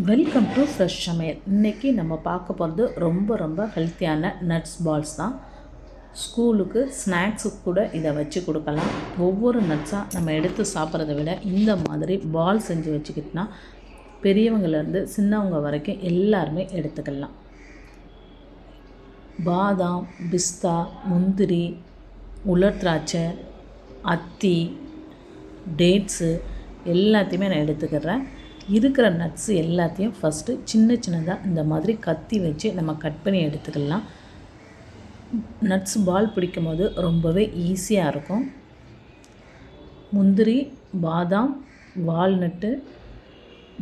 Welcome to fresh சமையல். இன்றைக்கி நம்ம பார்க்க போகிறது ரொம்ப ஹெல்த்தியான நட்ஸ் பால்ஸ் தான். ஸ்கூலுக்கு ஸ்நாக்ஸுக்கு கூட இதை வச்சு கொடுக்கலாம். ஒவ்வொரு நட்ஸாக நம்ம எடுத்து சாப்பிட்றத விட இந்த மாதிரி பால் செஞ்சு வச்சுக்கிட்டோன்னா பெரியவங்கலேருந்து சின்னவங்க வரைக்கும் எல்லாருமே எடுத்துக்கலாம். பாதாம், பிஸ்தா, முந்திரி, உலர் திராட்சை, அத்தி, டேட்ஸு எல்லாத்தையுமே நான் எடுத்துக்கிறேன். இருக்கிற நட்ஸு எல்லாத்தையும் ஃபஸ்ட்டு சின்னதாக இந்த மாதிரி கத்தி வச்சு நம்ம கட் பண்ணி எடுத்துக்கலாம். நட்ஸ் பால் பிடிக்கும் போது ரொம்பவே ஈஸியாக இருக்கும். முந்திரி, பாதாம், வால்நட்டு,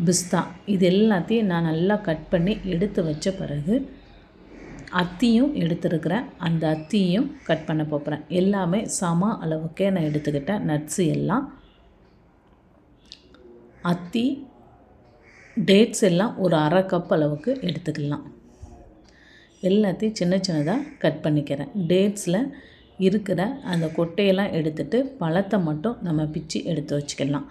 பிஸ்தா இது எல்லாத்தையும் நான் நல்லா கட் பண்ணி எடுத்து வச்ச பிறகு அத்தியும் எடுத்துருக்கிறேன். அந்த அத்தியும் கட் பண்ண போகிறேன். எல்லாமே சம அளவுக்கே நான் எடுத்துக்கிட்டேன். நட்ஸு எல்லாம் அத்தி, டேட்ஸ் எல்லாம் ஒரு அரை கப் அளவுக்கு எடுத்துக்கலாம். எல்லாத்தையும் சின்னதாக கட் பண்ணிக்கிறேன். டேட்ஸில் இருக்கிற அந்த கொட்டையெல்லாம் எடுத்துகிட்டு பழத்தை மட்டும் நம்ம பிச்சு எடுத்து வச்சுக்கலாம்.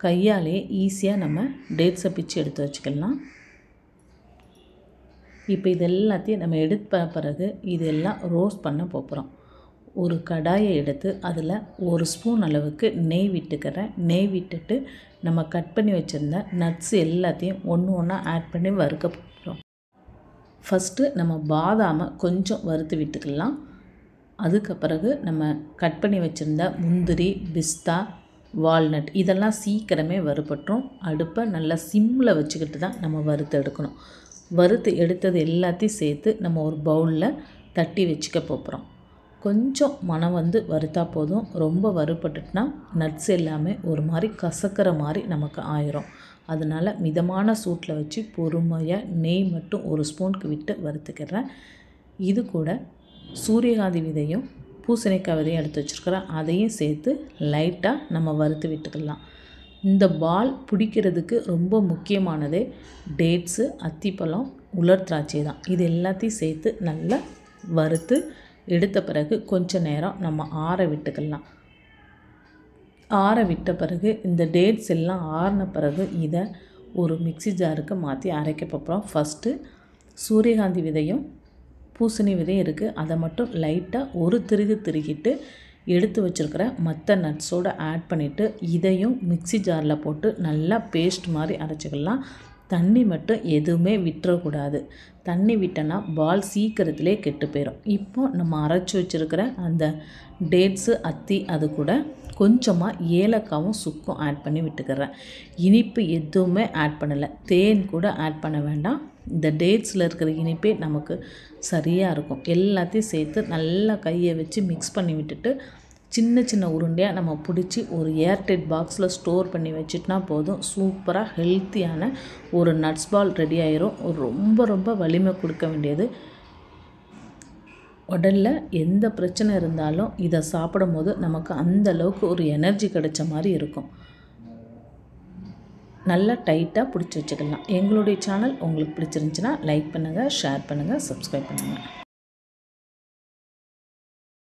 கையாலே ஈஸியாக நம்ம டேட்ஸை பிச்சு எடுத்து வச்சுக்கலாம். இப்போ இது எல்லாத்தையும் நம்ம எடுத்த பிறகு இதெல்லாம் ரோஸ்ட் பண்ண போகிறோம். ஒரு கடாயை எடுத்து அதில் 1 ஸ்பூன் அளவுக்கு நெய் விட்டுக்கிறேன். நெய் விட்டுட்டு நம்ம கட் பண்ணி வச்சுருந்த நட்ஸ் எல்லாத்தையும் ஒன்றா ஆட் பண்ணி வறுக்க போகிறோம். ஃபஸ்ட்டு நம்ம பாதாமை கொஞ்சம் வறுத்து விட்டுக்கலாம். அதுக்கு பிறகு நம்ம கட் பண்ணி வச்சுருந்த முந்திரி, பிஸ்தா, வால்நட் இதெல்லாம் சீக்கிரமே வறுபட்டுரும். அடுப்பை நல்லா சிம்மில் வச்சுக்கிட்டு தான் நம்ம வறுத்து எடுக்கணும். வறுத்து எடுத்தது எல்லாத்தையும் சேர்த்து நம்ம ஒரு பவுலில் தட்டி வச்சுக்க போகிறோம். கொஞ்சம் மனம் வறுத்தா போதும். ரொம்ப வறுபட்டுட்டுனா நட்ஸ் எல்லாமே ஒரு மாதிரி கசக்கிற மாதிரி நமக்கு ஆயிரும். அதனால் மிதமான சூட்டில் வச்சு பொறுமையாக நெய் மட்டும் 1 ஸ்பூனுக்கு விட்டு வறுத்துக்கிறேன். இது கூட சூரியகாந்தி விதையும் பூசணிக்காய் விதையும் எடுத்து வச்சுருக்கிறேன். அதையும் சேர்த்து லைட்டாக நம்ம வறுத்து விட்டுக்கலாம். இந்த பால் பிடிக்கிறதுக்கு ரொம்ப முக்கியமானதே டேட்ஸு, அத்திப்பழம், உலர் திராட்சை தான். இது எல்லாத்தையும் சேர்த்து நல்லா வறுத்து எடுத்த பிறகு கொஞ்ச நேரம் நம்ம ஆற விட்டுக்கலாம். ஆற விட்ட பிறகு இந்த டேட்ஸ் எல்லாம் ஆறின பிறகு இதை ஒரு மிக்ஸி ஜாருக்கு மாற்றி அரைக்க போகிறோம். ஃபஸ்ட்டு சூரியகாந்தி விதையும் பூசணி விதையும் இருக்குது. அதை மட்டும் லைட்டாக ஒரு திருகிட்டு எடுத்து வச்சுருக்கிற மற்ற நட்ஸோடு ஆட் பண்ணிவிட்டு இதையும் மிக்ஸி ஜாரில் போட்டு நல்லா பேஸ்ட் மாதிரி அரைச்சிக்கலாம். தண்ணி மட்டும் எதுவுமே விட்டுறக்கூடாது. தண்ணி விட்டோன்னா பால் சீக்கிரத்திலே கெட்டு போயிடும். இப்போ நம்ம அரைச்சி வச்சுருக்கிற அந்த டேட்ஸு, அத்தி அது கூட கொஞ்சமாக ஏலக்காவும் சுக்கும் ஆட் பண்ணி விட்டுக்கிறேன். இனிப்பு எதுவுமே ஆட் பண்ணலை. தேன் கூட ஆட் பண்ண வேண்டாம். இந்த டேட்ஸில் இருக்கிற இனிப்பே நமக்கு சரியாக இருக்கும். எல்லாத்தையும் சேர்த்து நல்லா கையை வச்சு மிக்ஸ் பண்ணி விட்டுட்டு சின்ன உருண்டையாக நம்ம பிடிச்சி ஒரு ஏர்டைட் பாக்ஸில் ஸ்டோர் பண்ணி வச்சுட்டுனா போதும். சூப்பராக ஹெல்த்தியான ஒரு நட்ஸ் பால் ரெடி ஆயிரும். ரொம்ப வலிமை கொடுக்க வேண்டியது. உடலில் எந்த பிரச்சனை இருந்தாலும் இதை சாப்பிடும் போது நமக்கு அந்த அளவுக்கு ஒரு எனர்ஜி கிடைச்ச மாதிரி இருக்கும். நல்லா டைட்டாக பிடிச்சி வச்சுக்கலாம். எங்களுடைய சேனல் உங்களுக்கு பிடிச்சிருந்துச்சின்னா லைக் பண்ணுங்கள், ஷேர் பண்ணுங்கள், சப்ஸ்கிரைப் பண்ணுங்கள்.